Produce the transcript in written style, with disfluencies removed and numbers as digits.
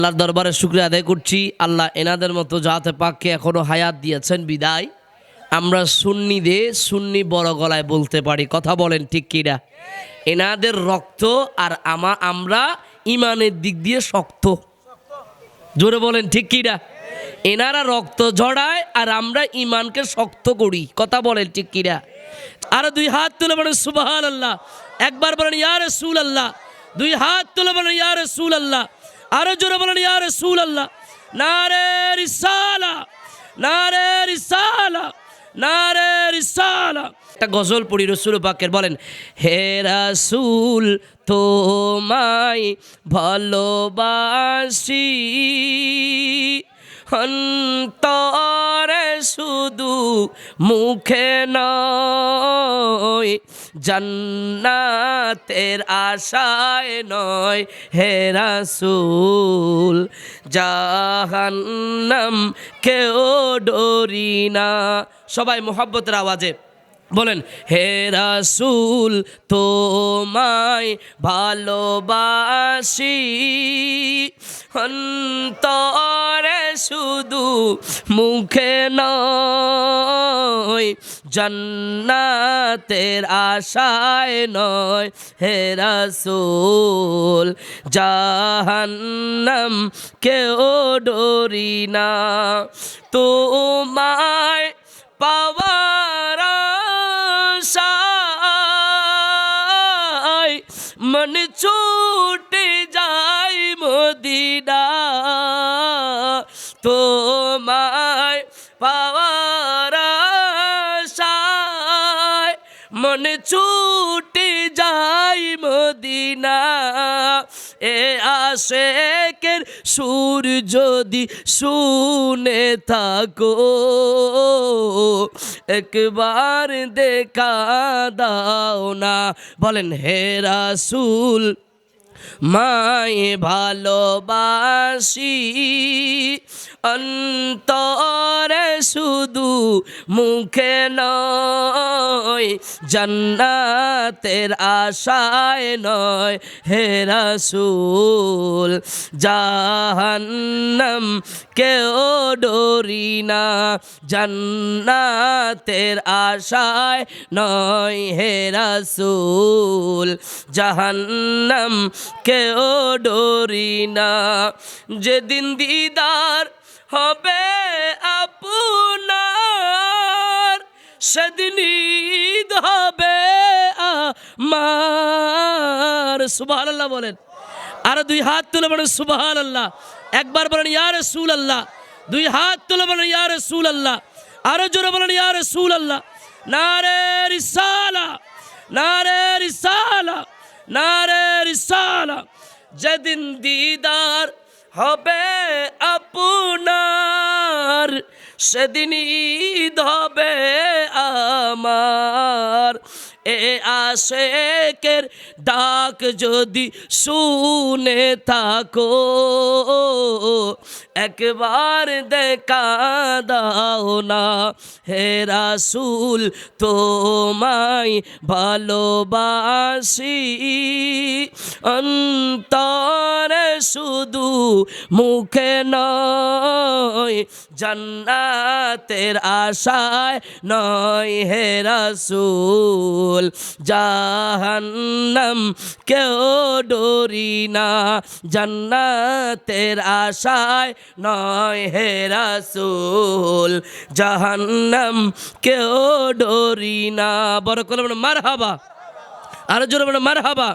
আল্লাহর দরবারে শুকরিয়া আদায় করছি। আল্লাহ এনাদের মতো জাতে পাককে এখনো হায়াত দিয়েছেন বিদায় আমরা সুন্নি বড় গলায় বলতে পারি। কথা বলেন ঠিক কিনা? এনাদের রক্ত আর আমরা ইমানের দিক দিয়ে শক্ত। জোরে বলেন ঠিক কিনা? এনারা রক্ত ঝড়ায় আর আমরা ইমানকে শক্ত করি। কথা বলেন ঠিক কিনা? আর দুই হাত তুলে বলেন সুবহানাল্লাহ। একবার বলেন ইয়া রাসূলুল্লাহ। দুই হাত তুলে বলেন ইয়া রাসূলুল্লাহ। আরো জোরে বলেন ইয়া রাসূলুল্লাহ। নারে রিসালা, নারে রিসালা, নারে রিসালা। একটা গজল পড়ি রাসূল পাকের, বলেন হে রাসূল তোমায় ভালোবাসি অন্তরে শুধু মুখে নয়, জান্নাতের আশায় নয় হে রাসূল, জাহান্নাম কেউ ডরি না। সবাই মোহাব্বতের আওয়াজে বলেন হে রাসূল তোমায় ভালোবাসি অন্তরে শুধু মুখে নয়, জান্নাতের আশায় নয় হে রাসূল, জাহান্নাম কেউ ডরি না। তোমায় পাওয়ার আশায় মন ছুটে যায় মদিনা, তোমায় পাওয়ার আশায় মন ছুটে যায় মদিনা। এ আশেকের সুর যদি শুনে থাকো একবার দেখা দাও না। বলেন হে রাসূল মায় ভালোবাসি অন্তরে শুধু মুখে নয়, জান্নাতের আশায় নয় হে রাসূল, জাহান্নাম কেউ ডরি না, জান্নাতের আশায় নয় হে রাসূল, জাহান্নাম কেউ ডরি না। যেদিন দিদার হবে আপনার সেদিন ঈদ হবে আমার। সুবহানাল্লাহ বলেন। আর দুই হাত তুলে বলেন সুবহানাল্লাহ। একবার বলেন ইয়া রাসূলুল্লাহ। দুই হাত তুলে বলেন ইয়া রাসূলুল্লাহ। আরো জোরে বলেন ইয়া রাসূলুল্লাহ। নারে রিসালা, নারে রিসালা, নারে রিসালা। যেদিন দিদার হবে আপনার সেদিন ঈদ হবে আমার। এ আশেকের ডাক যদি শুনে থাকো একবার দেখা দাও না হে রাসূল তোমায় ভালোবাসি অন্তরে শুধু মুখে নয়, জান্নাতের আশায় নয় হে রাসূল, জাহান্নাম কেউ ডরি না, জান্নাতের আশায় নয় হে রাসূল, জাহান্নাম কেউ ডরি না। বড় করে বলো মারহাবা। আরো জোরে বলো মারহাবা।